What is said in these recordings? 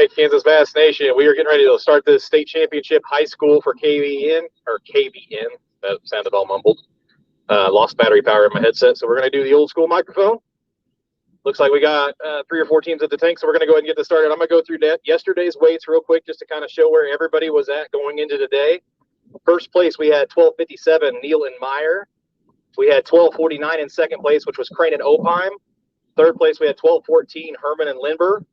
right, Kansas Bass Nation, we are getting ready to start this state championship high school for KVN, or KVN. That sounded all mumbled. Lost battery power in my headset, so we're going to do the old school microphone. Looks like we got 3 or 4 teams at the tank, so we're going to go ahead and get this started. I'm going to go through yesterday's weights real quick just to kind of show where everybody was at going into today. First place, we had 1257, Neal and Meyer. We had 1249 in second place, which was Crane and Opheim. Third place, we had 1214, Herman and Lindber.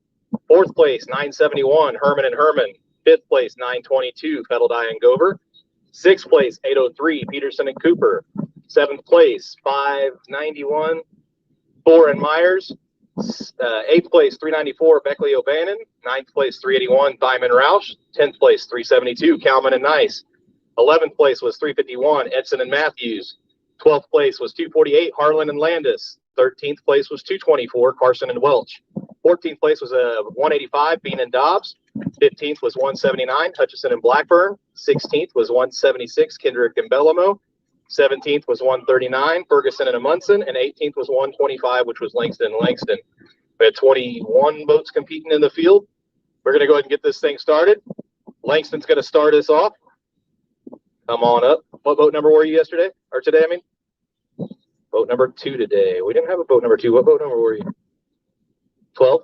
Fourth place, 971, Herman and Herman. Fifth place, 922, Fettledye and Gover. Sixth place, 803, Peterson and Cooper. Seventh place, 591, Thor and Myers. Eighth place, 394, Beckley O'Bannon. Ninth place, 381, Diamond Roush. 10th place, 372, Kalman and Nice. 11th place was 351, Edson and Matthews. 12th place was 248, Harlan and Landis. 13th place was 224, Carson and Welch. 14th place was 185, Bean and Dobbs. 15th was 179, Hutchison and Blackburn. 16th was 176, Kendrick and Bellamo. 17th was 139, Ferguson and Amundsen. And 18th was 125, which was Langston and Langston. We had 21 boats competing in the field. We're going to go ahead and get this thing started. Langston's going to start us off. Come on up. What boat number were you yesterday? Or today, I mean? Boat number 2 today. We didn't have a boat number 2. What boat number were you? 12?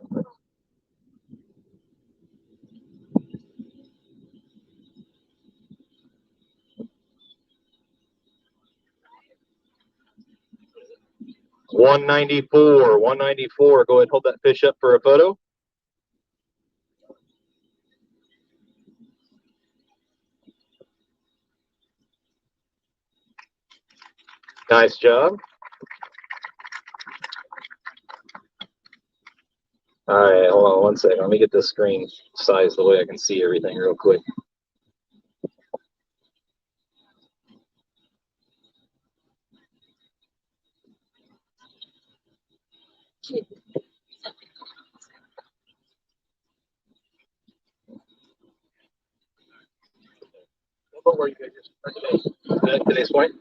$194. 194. Go ahead and hold that fish up for a photo. Nice job. All right, hold on one second. Let me get this screen sized the way I can see everything real quick. What were you guys today's point?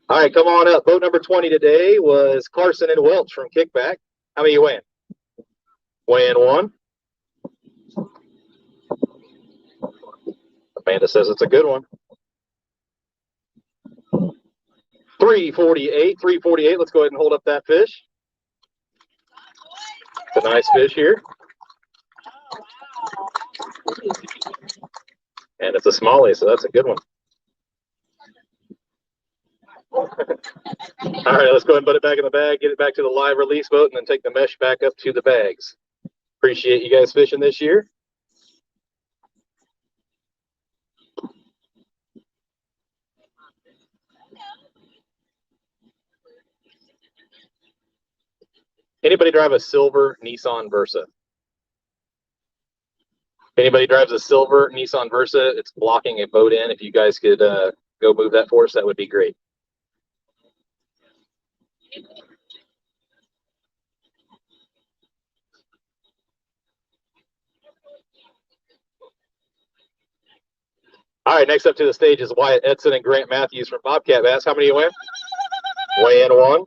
All right, come on up. Boat number 20 today was Carson and Welch from Kickback. How many you weighing? Weighing 1. Amanda says it's a good one. 348. 348. Let's go ahead and hold up that fish. It's a nice fish here. And it's a smallie, so that's a good one. All right, let's go ahead and put it back in the bag, get it back to the live release boat, and then take the mesh back up to the bags. Appreciate you guys fishing this year. Anybody drive a silver Nissan Versa? Anybody drives a silver Nissan Versa? It's blocking a boat in. If you guys could go move that for us, that would be great. All right, next up to the stage is Wyatt Edson and Grant Matthews from Bobcat Bass. How many you weigh? Weigh in 1.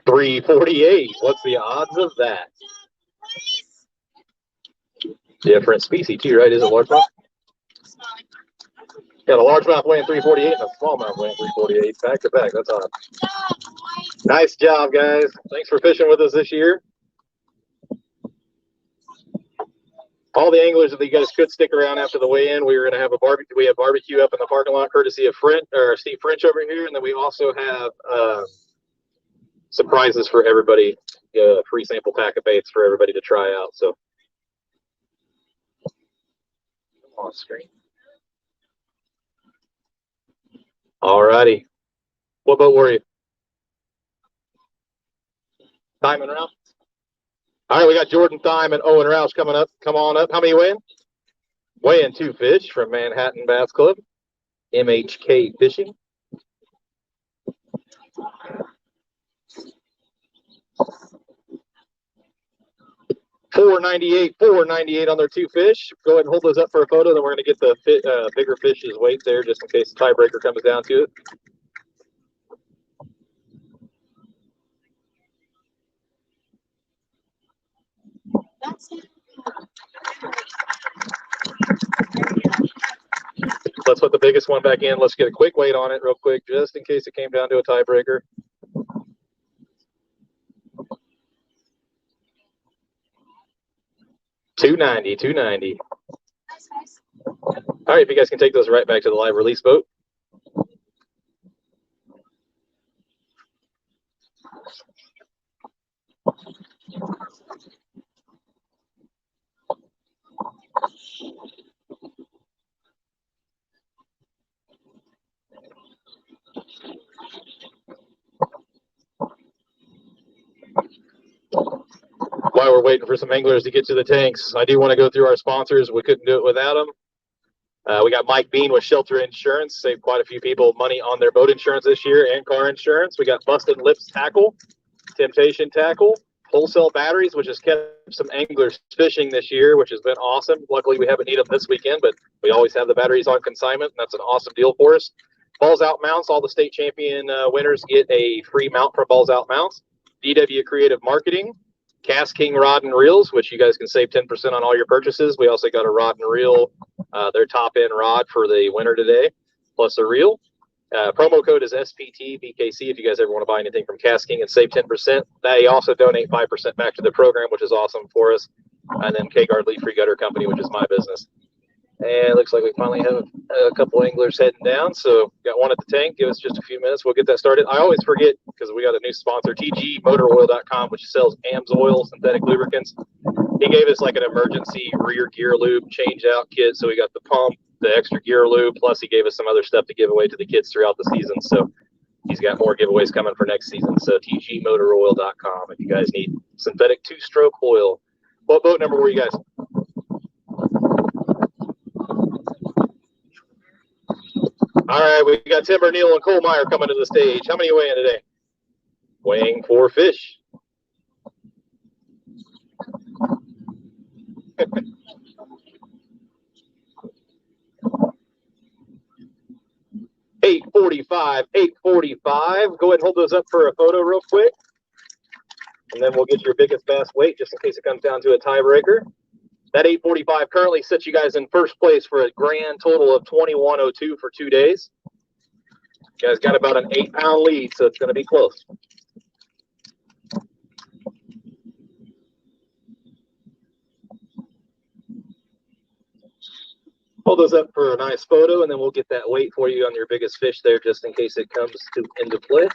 $348. What's the odds of that? Different species too, right? Is it largemouth? Yeah, the largemouth weighing 348 and the smallmouth weighing 348. Back to back. That's odd. Nice job, guys. Thanks for fishing with us this year. All the anglers, if you guys could stick around after the weigh-in, we were going to have a barbecue. We have barbecue up in the parking lot, courtesy of Steve French over here, and then we also have surprises for everybody. Free sample pack of baits for everybody to try out. So, on screen. All righty. What boat were you? Diamond Roush. All right, we got Jordan Thime and Owen Roush coming up. Come on up. How many weighing? Weighing 2 fish from Manhattan Bass Club, MHK Fishing. 498, 498 on their two fish. Go ahead and hold those up for a photo. Then we're going to get the bigger fish's weight there just in case the tiebreaker comes down to it. Let's put the biggest one back in. Let's get a quick weight on it real quick just in case it came down to a tiebreaker. $290. All right, if you guys can take those right back to the live release boat. While we're waiting for some anglers to get to the tanks, I do want to go through our sponsors. We couldn't do it without them. We got Mike Bean with Shelter Insurance. Saved quite a few people money on their boat insurance this year and car insurance. We got Busted Lips Tackle, Temptation Tackle, Wholesale Batteries, which has kept some anglers fishing this year, which has been awesome. Luckily, we haven't needed them this weekend, but we always have the batteries on consignment, and that's an awesome deal for us. Balls Out Mounts, all the state champion winners get a free mount from Balls Out Mounts. DW Creative Marketing, Cast King Rod and Reels, which you guys can save 10% on all your purchases. We also got a rod and reel, their top end rod for the winner today, plus a reel. Promo code is SPTBKC if you guys ever want to buy anything from Cast King and save 10%. They also donate 5% back to the program, which is awesome for us. And then K-Guard Lead Free Gutter Company, which is my business. And it looks like we finally have a couple anglers heading down. So got one at the tank. Give us just a few minutes. We'll get that started. I always forget because we got a new sponsor, TGMotorOil.com, which sells AMS oil, synthetic lubricants. He gave us like an emergency rear gear lube change out kit. So we got the pump, the extra gear lube, plus he gave us some other stuff to give away to the kids throughout the season. So he's got more giveaways coming for next season. So TGMotorOil.com if you guys need synthetic two-stroke oil. What boat number were you guys? All right, we got Timber, Neal, and Cole Meyer coming to the stage. How many are you weighing today? Weighing 4 fish. $845, $845. Go ahead and hold those up for a photo real quick. And then we'll get your biggest bass weight just in case it comes down to a tiebreaker. That 845 currently sets you guys in first place for a grand total of 2102 for 2 days. You guys got about an 8-pound lead, so it's going to be close. Hold those up for a nice photo, and then we'll get that weight for you on your biggest fish there just in case it comes into play.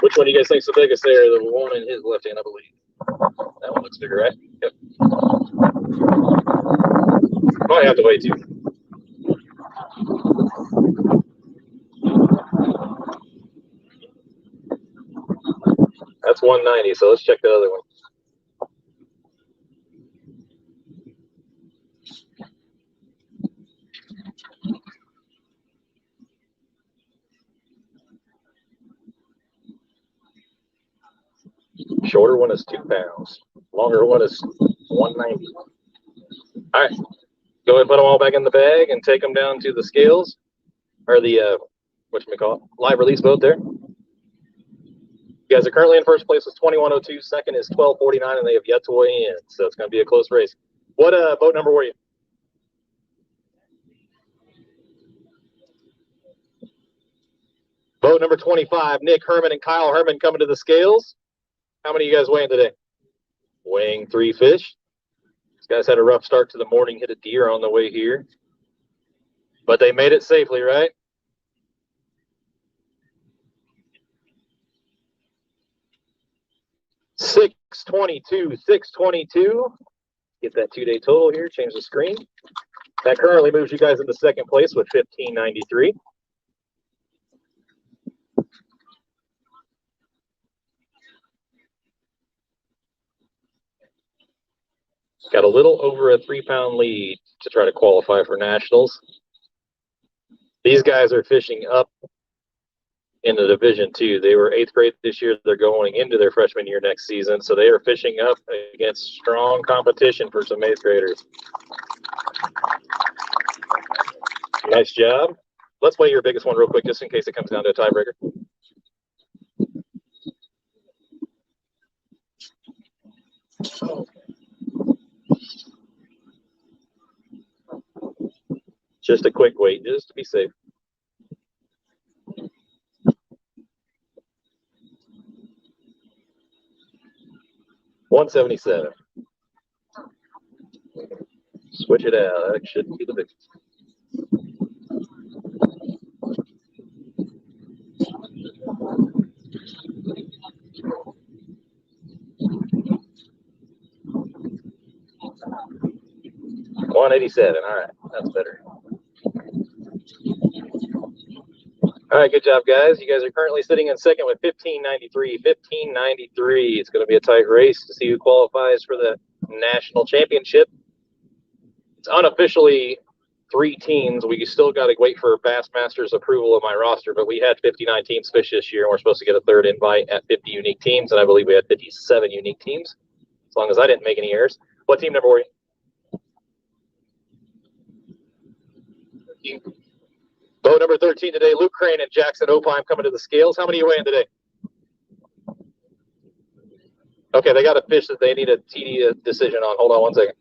Which one do you guys think is the biggest there? The one in his left hand, I believe. That one looks bigger, right? Yep. Might have to wait too. That's 190, so let's check the other one. Shorter one is 2 pounds. Longer one is 190. All right. Go ahead and put them all back in the bag and take them down to the scales or the, whatchamacallit, live release boat there. You guys are currently in first place with 2102. Second is 1249, and they have yet to weigh in. So it's going to be a close race. What boat number were you? Boat number 25, Nick Herman and Kyle Herman coming to the scales. How many of you guys weighing today? Weighing 3 fish. These guys had a rough start to the morning, hit a deer on the way here. But they made it safely, right? $622. Get that 2-day total here. Change the screen. That currently moves you guys into second place with $15.93. Got a little over a 3-pound lead to try to qualify for nationals. These guys are fishing up in the Division II. They were 8th grade this year. They're going into their freshman year next season, so they are fishing up against strong competition for some 8th graders. Nice job. Let's weigh your biggest one real quick, just in case it comes down to a tiebreaker. Just a quick weight, just to be safe. 177. Switch it out. That shouldn't be the big. $187. All right, that's better. All right, good job, guys. You guys are currently sitting in second with 1593. 1593. It's going to be a tight race to see who qualifies for the national championship. It's unofficially 3 teams. We still got to wait for Bassmaster's approval of my roster, but we had 59 teams fish this year, and we're supposed to get a third invite at 50 unique teams, and I believe we had 57 unique teams, as long as I didn't make any errors. What team number were you? Boat number 13 today, Luke Crane and Jackson Opheim coming to the scales. How many are you weighing today? Okay, they got a fish that they need a TD decision on. Hold on one second.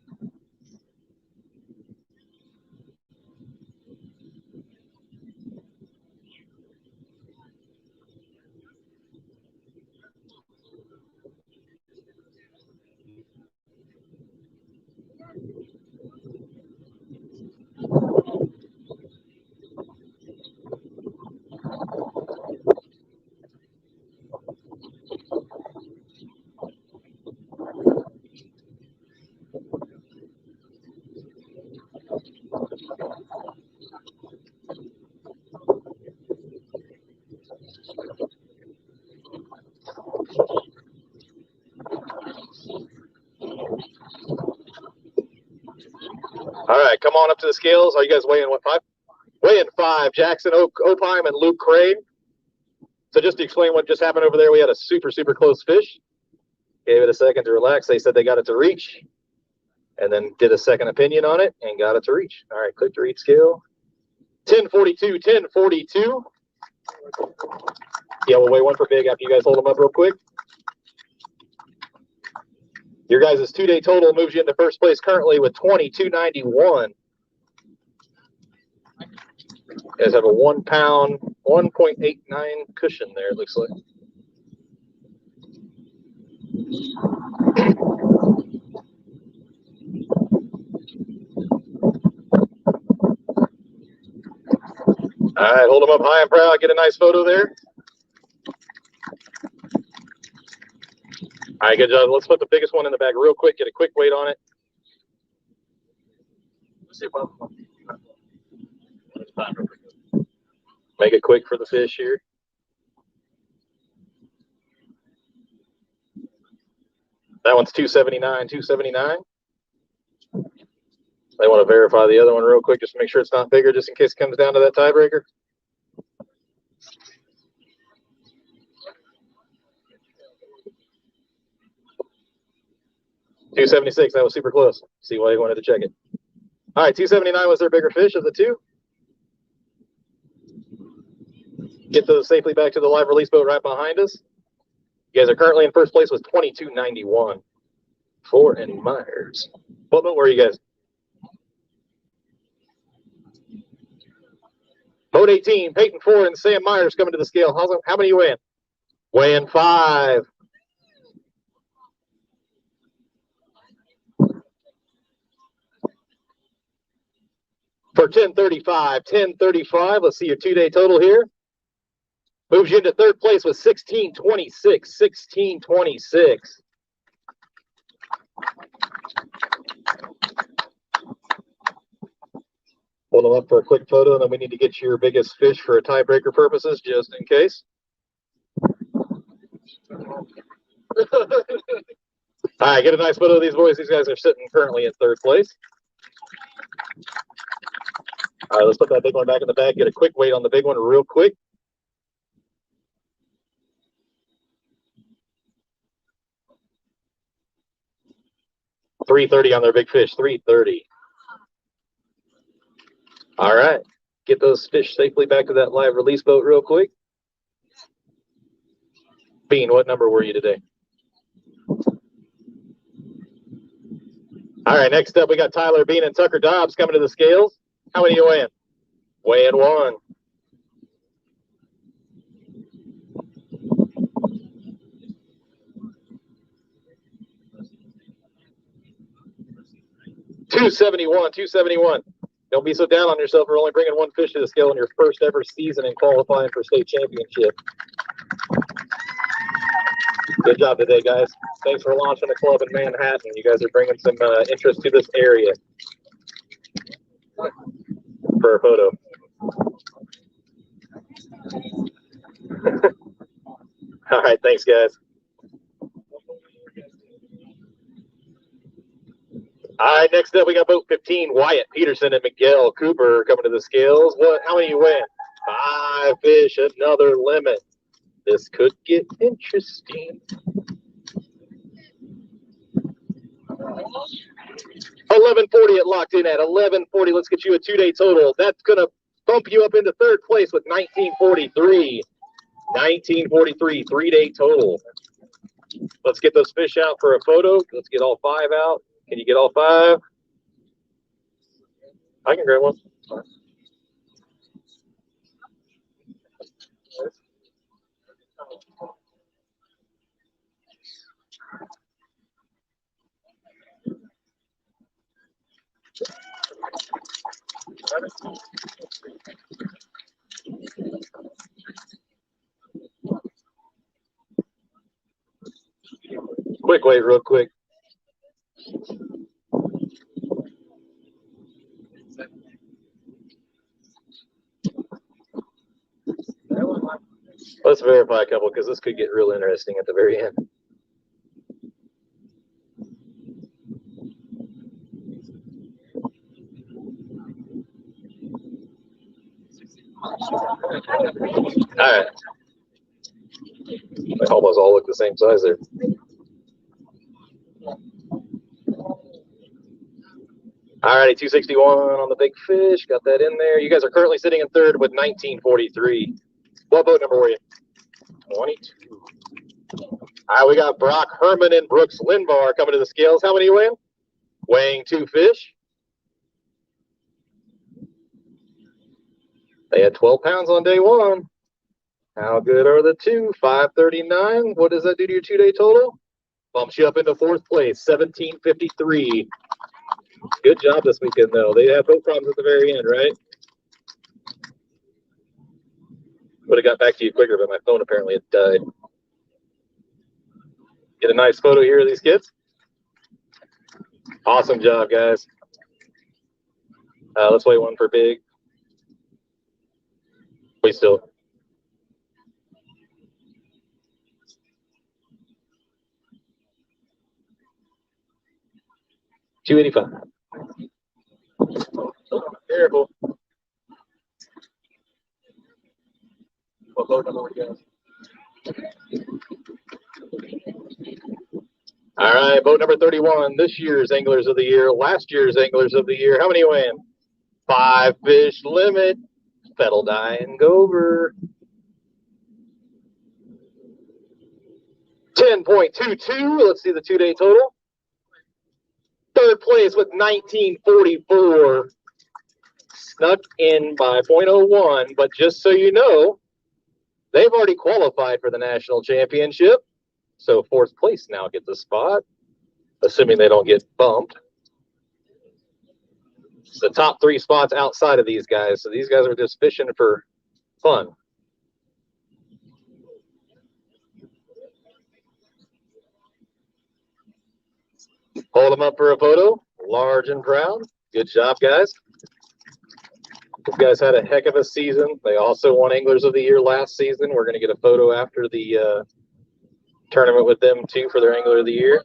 All right, come on up to the scales. Are you guys weighing what, 5? Weighing 5, Jackson Opheim and Luke Crane. So just to explain what just happened over there, we had a super, super close fish. Gave it a second to relax. They said they got it to reach, and then did a second opinion on it and got it to reach. All right, click to reach scale. 1042, 1042. Yeah, we'll weigh one for big after you guys hold them up real quick. Your guys' 2-day total moves you into first place currently with 2291. You guys have a 1 pound, 1.89 cushion there, it looks like. All right, hold them up high and proud. Get a nice photo there. All right, good job. Let's put the biggest one in the bag real quick. Get a quick weight on it. Make it quick for the fish here. That one's 279, 279. They want to verify the other one real quick just to make sure it's not bigger, just in case it comes down to that tiebreaker. $276. That was super close. See why you wanted to check it. All right, 279 was their bigger fish of the two. Get those safely back to the live release boat right behind us. You guys are currently in first place with 2291. Ford and Myers. What boat were you guys? Boat 18, Peyton Ford and Sam Myers coming to the scale. How many are you weighing? Weighing 5. For 1035, 1035. Let's see your 2-day total here. Moves you into third place with 1626, 1626. Hold them up for a quick photo, and then we need to get your biggest fish for a tiebreaker purposes, just in case. All right, get a nice photo of these boys. These guys are sitting currently in third place. All right, let's put that big one back in the bag. Get a quick weight on the big one real quick. 330 on their big fish. 330. All right. Get those fish safely back to that live release boat real quick. Bean, what number were you today? All right, next up we got Tyler Bean and Tucker Dobbs coming to the scales. How many are you weighing? Weighing 1. $271. Don't be so down on yourself for only bringing 1 fish to the scale in your first ever season and qualifying for state championship. Good job today, guys. Thanks for launching the club in Manhattan. You guys are bringing some interest to this area for a photo. All right, thanks, guys. All right, next up we got boat 15, Wyatt Peterson and Miguel Cooper coming to the scales. How many you win? 5 fish, another limit. This could get interesting. 1140 it locked in at 1140. Let's get you a 2-day total. That's gonna bump you up into 3rd place with 1943. 1943, 3-day total. Let's get those fish out for a photo. Let's get all 5 out. Can you get all 5? I can grab one. Quick wait, real quick. Let's verify a couple because this could get real interesting at the very end. All right. They almost all look the same size there. All righty, 261 on the big fish. Got that in there. You guys are currently sitting in 3rd with 1943. What boat number were you? 22. All right, we got Brock Herman and Brooks Lindbar coming to the scales. How many you weighing? Weighing 2 fish. They had 12 pounds on day 1. How good are the 2? 539. What does that do to your 2-day total? Bumps you up into 4th place, 1753. Good job this weekend, though. They had boat problems at the very end, right? Would have got back to you quicker, but my phone apparently had died. Get a nice photo here of these kids. Awesome job, guys. Let's weigh 1 for big. We still. $285. Careful. What boat number we got? All right, boat number 31. This year's Anglers of the Year. Last year's Anglers of the Year. How many you weighing? 5 fish limit. Fettle Die and Gover. 10.22. Let's see the 2-day total. 3rd place with 1944. Snuck in by 0.01, but just so you know, they've already qualified for the national championship. So 4th place now gets a spot, assuming they don't get bumped. It's the top 3 spots outside of these guys. So these guys are just fishing for fun. Hold them up for a photo. Large and proud. Good job, guys. These guys had a heck of a season. They also won Anglers of the Year last season. We're going to get a photo after the tournament with them, too, for their Angler of the Year.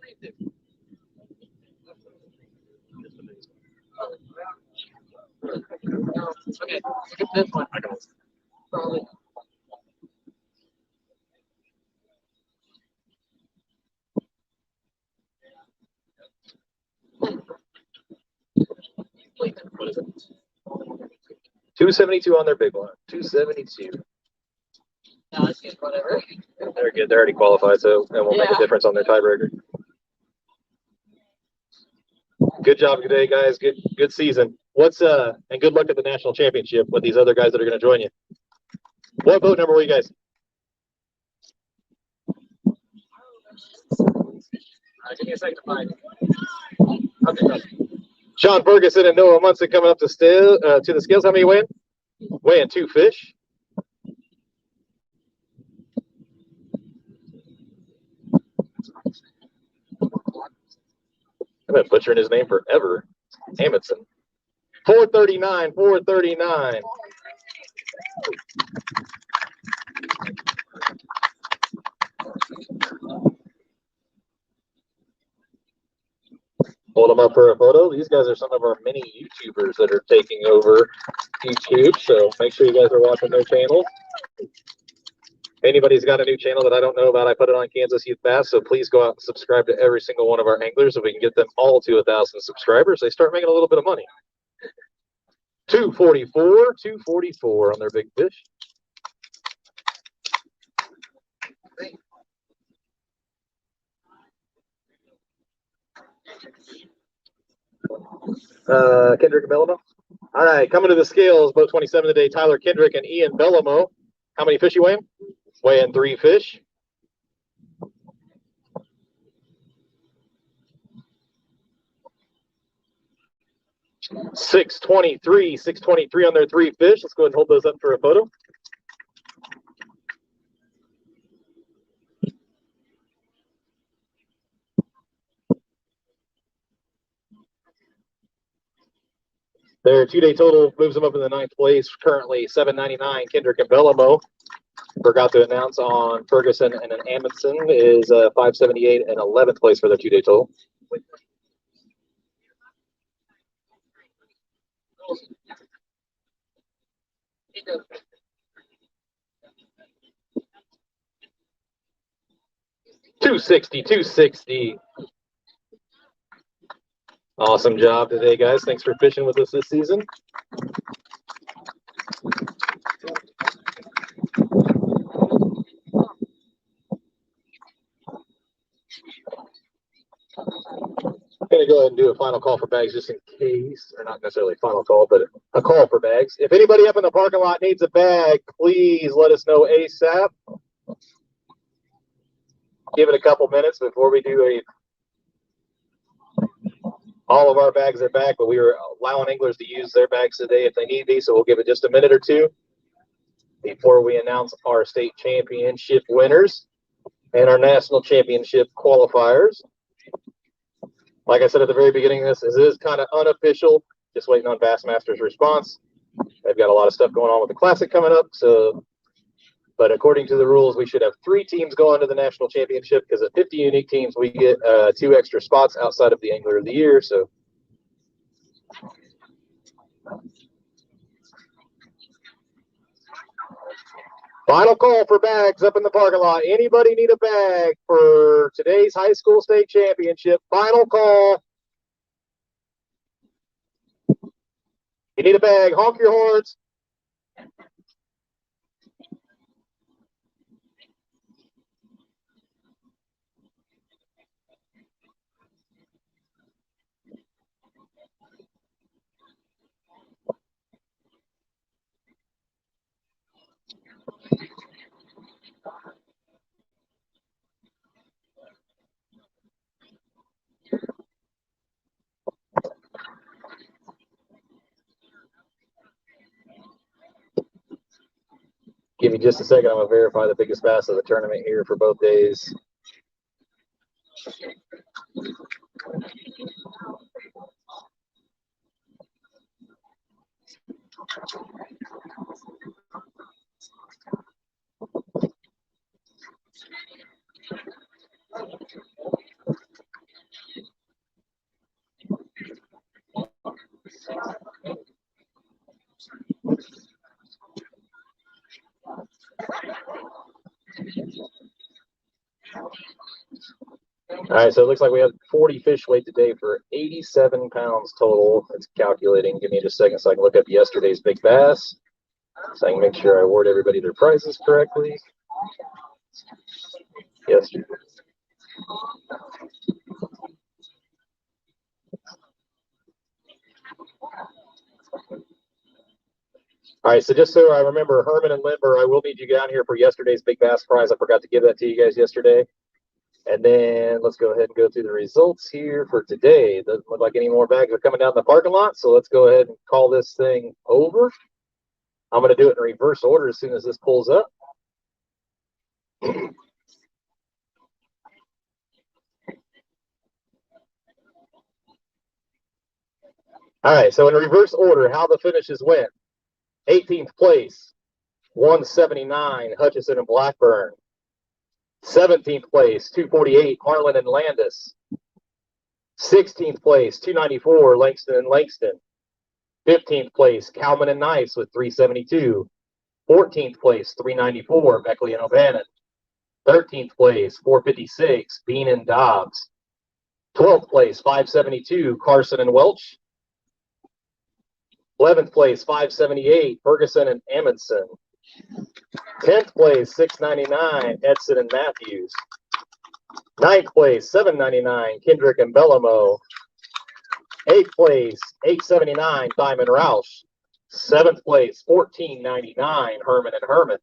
Okay, look at this one. What is it? 272 on their big one. 272. No, it's good. Whatever. They're good. They're already qualified, so it won't make a difference on their tiebreaker. Good job today, guys. Good season. And good luck at the national championship with these other guys that are going to join you. What boat number were you guys? Give me a second to find it. Okay. Sean Ferguson and Noah Munson coming up to the scales. How many weighing? Weighing 2 fish. I've been butchering his name forever. Amundsen. 439, 439. Hold them up for a photo. These guys are some of our mini YouTubers that are taking over YouTube, so make sure you guys are watching their channels. If anybody's got a new channel that I don't know about, I put it on Kansas Youth Bass, so please go out and subscribe to every single one of our anglers so we can get them all to 1,000 subscribers. They start making a little bit of money. 244 on their big fish. Kendrick and Bellamo. All right, coming to the scales, boat 27 today, Tyler Kendrick and Ian Bellamo. How many fish you weighing? Weighing 3 fish. $623 on their 3 fish. Let's go ahead and hold those up for a photo. Their 2-day total moves them up in the 9th place. Currently $7.99. Kendrick and Bellamo. Forgot to announce on Ferguson and an Amundsen is $5.78 and 11th place for their 2-day total. $260. Awesome job today, guys. Thanks for fishing with us this season. I'm going to go ahead and do a final call for bags just in case, or not necessarily a final call, but a call for bags. If anybody up in the parking lot needs a bag, please let us know ASAP. Give it a couple minutes before we do all of our bags are back, but we were allowing anglers to use their bags today if they need these, so we'll give it just a minute or two before we announce our state championship winners and our national championship qualifiers. Like I said at the very beginning of this is kind of unofficial, just waiting on Bassmaster's response. They've got a lot of stuff going on with the Classic coming up, but according to the rules, we should have 3 teams going to the national championship because at 50 unique teams, we get 2 extra spots outside of the Angler of the Year. So, final call for bags up in the parking lot. Anybody need a bag for today's high school state championship? Final call. You need a bag. Honk your horns. Give me just a second. I'm going to verify the biggest bass of the tournament here for both days. All All right, so it looks like we have 40 fish weight today for 87 pounds total. It's calculating. Give me just a second so I can look up yesterday's big bass, so I can make sure I award everybody their prices correctly. Yesterday. All right, so just so I remember, Herman and Limber, I will need you down here for yesterday's big bass prize. I forgot to give that to you guys yesterday. And then let's go ahead and go through the results here for today. Doesn't look like any more bags are coming down the parking lot, so let's go ahead and call this thing over. I'm going to do it in reverse order as soon as this pulls up. All right, so in reverse order, how the finishes went. 18th place, 179, Hutchison and Blackburn. 17th place, 248, Harlan and Landis. 16th place, 294, Langston and Langston. 15th place, Cowman and Nice with 372. 14th place, 394, Beckley and O'Bannon. 13th place, 456, Bean and Dobbs. 12th place, 572, Carson and Welch. 11th place, 578, Ferguson and Amundsen. 10th place, 699, Edson and Matthews. 9th place, 799, Kendrick and Bellamo. 8th place, 879, Diamond Roush. 7th place, 1499, Herman and Herman.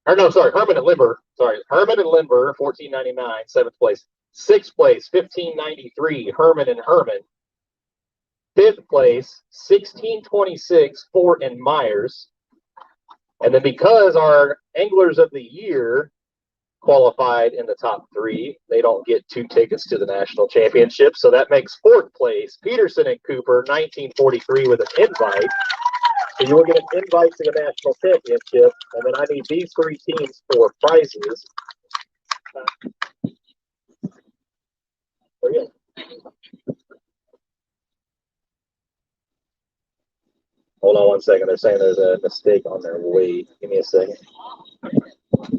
Or no, sorry, Herman and Limber. Sorry, Herman and Limber, 1499, 7th place. 6th place, 1593, Herman and Herman. 5th place, 1626, Fort and Myers. And then because our Anglers of the Year qualified in the top 3, they don't get 2 tickets to the national championship. So that makes 4th place, Peterson and Cooper, 1943, with an invite. So you will get an invite to the national championship. And then I need these 3 teams for prizes. So yeah. Hold on one second. They're saying there's a mistake on their weight. Give me a second.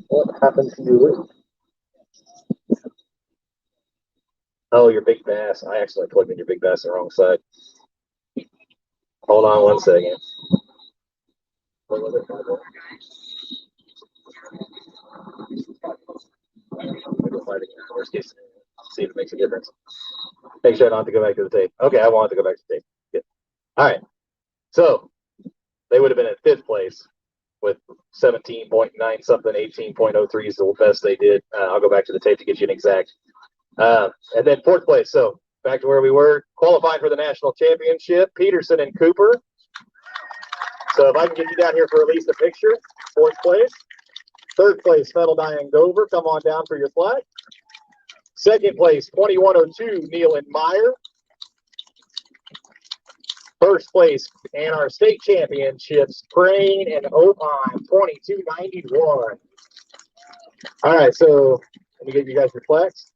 What happened to your weight? Oh, your big bass. I actually plugged in your big bass on the wrong side. Hold on one second. See if it makes a difference. Make sure I don't have to go back to the tape. Okay, I want to go back to the tape. Good. All right. So they would have been at 5th place with 17.9 something, 18.03 is the best they did. I'll go back to the tape to get you an exact. And then 4th place. So back to where we were, qualifying for the national championship, Peterson and Cooper. So if I can get you down here for at least a picture, 4th place. 3rd place, Metal Diane Dover. Come on down for your flag. 2nd place, 2102, Neil and Meyer. 1st place, and our state championships, Crane and Opine, 2291. All right, so let me give you guys your flags.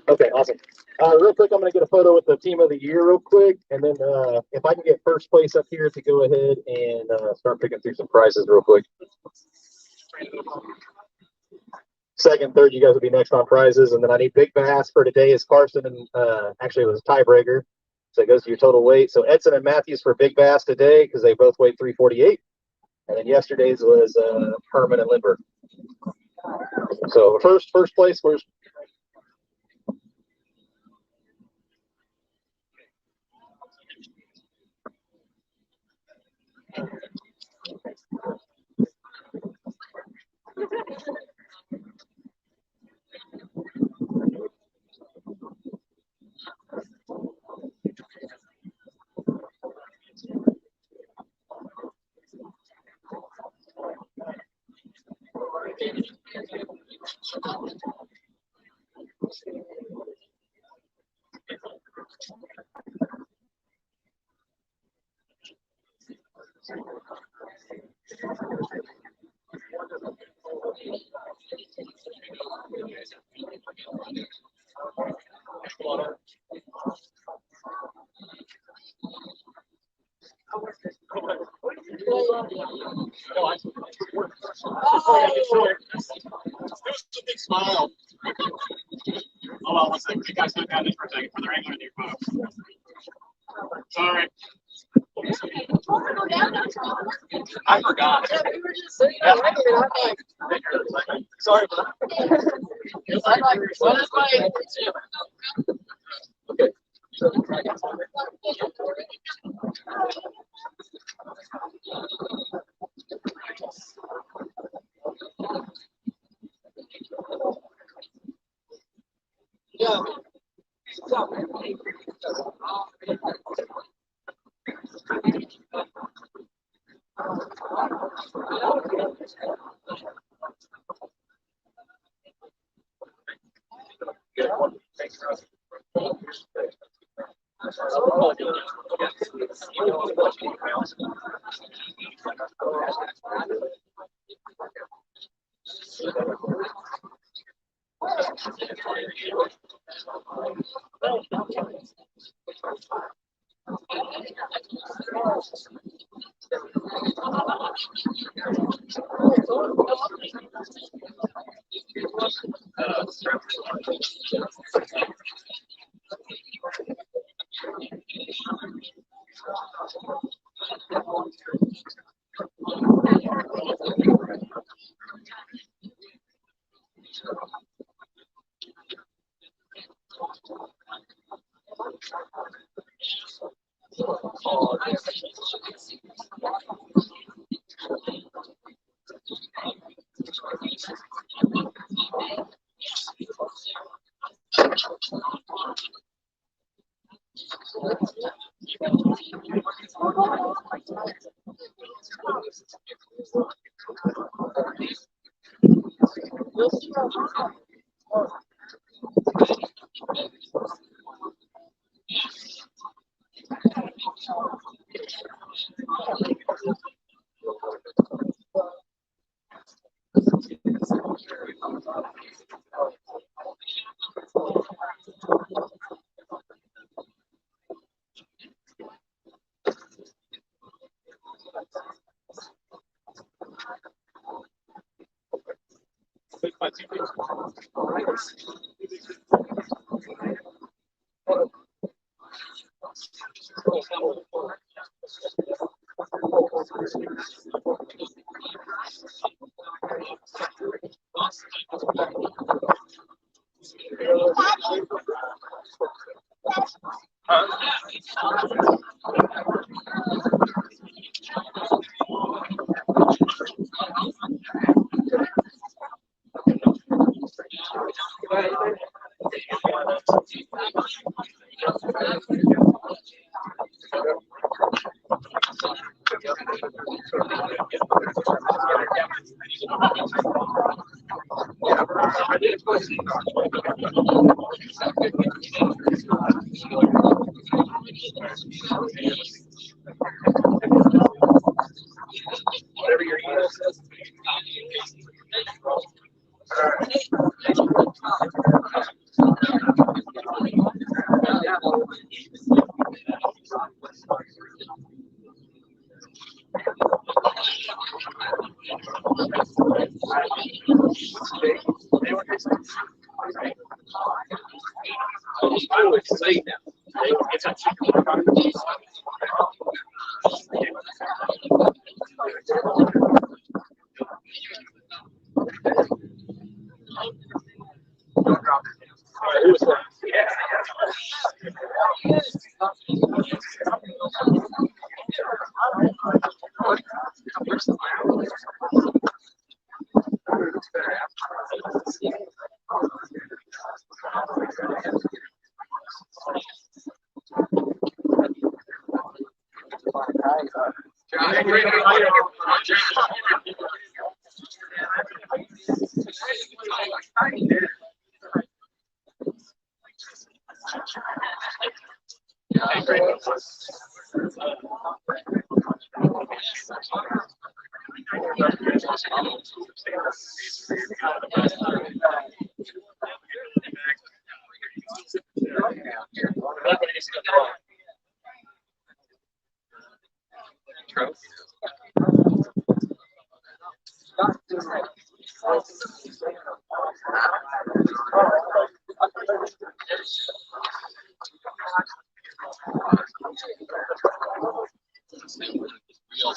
Okay, awesome. Real quick, I'm going to get a photo with the team of the year real quick, and then if I can get 1st place up here to go ahead and start picking through some prizes real quick. 2nd, 3rd, you guys will be next on prizes, and then I need big bass for today is Carson, and actually it was a tiebreaker, so it goes to your total weight. So Edson and Matthews for big bass today because they both weighed 348, and then yesterday's was Herman and Limber. So first place, where's a big smile. Hold on one second. You guys look at this for a second for the regular new folks. Sorry. I forgot. Sorry, but okay. Yeah. Whatever your email says. I would say now. It's a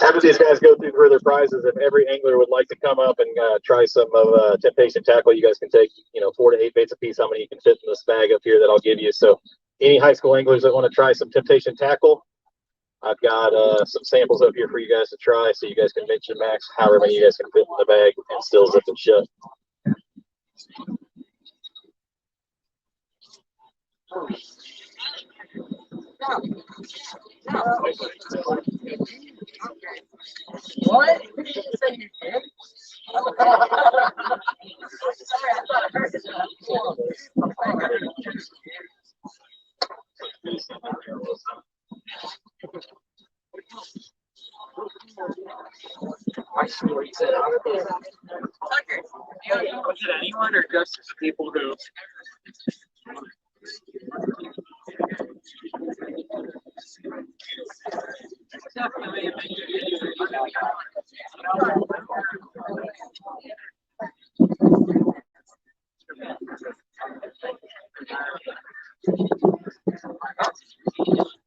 After these guys go through further prizes, if every angler would like to come up and try some of Temptation Tackle, you guys can take 4 to 8 baits a piece. How many you can fit in this bag up here that I'll give you? So, any high school anglers that want to try some Temptation Tackle, I've got some samples up here for you guys to try, so you guys can mix your max however many you guys can fit in the bag and still zip it shut. What? You didn't say you did? Sorry, I thought I heard it. I see what you said. Tucker, was it anyone or just the people who?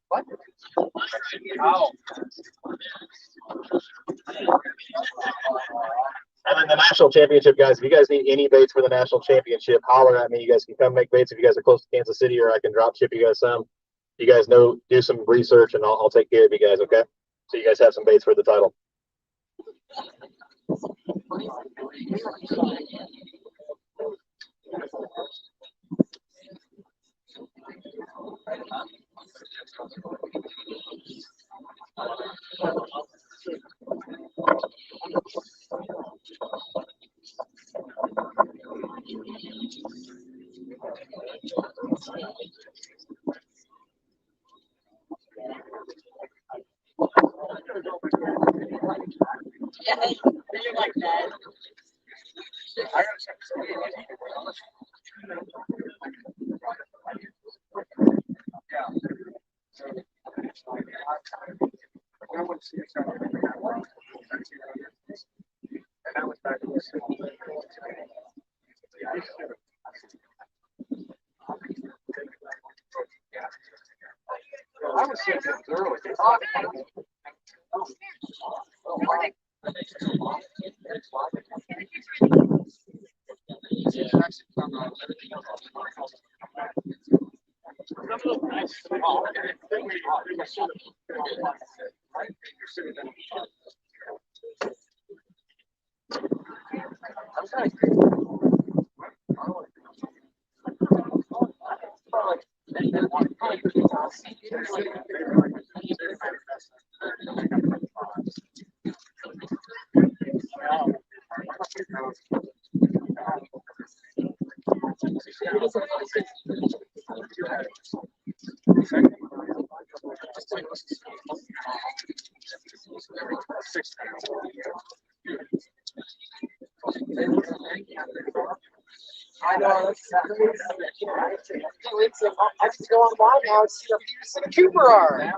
What? Oh. And then the national championship, guys, if you guys need any baits for the national championship, holler at me. You guys can come make baits if you guys are close to Kansas City, or I can drop ship you guys some. You guys know, do some research, and I'll take care of you guys, okay? So you guys have some baits for the title. Yeah, you're like that. I was seeing this early. I know. I just go online now and see the Peterson and Cooper are.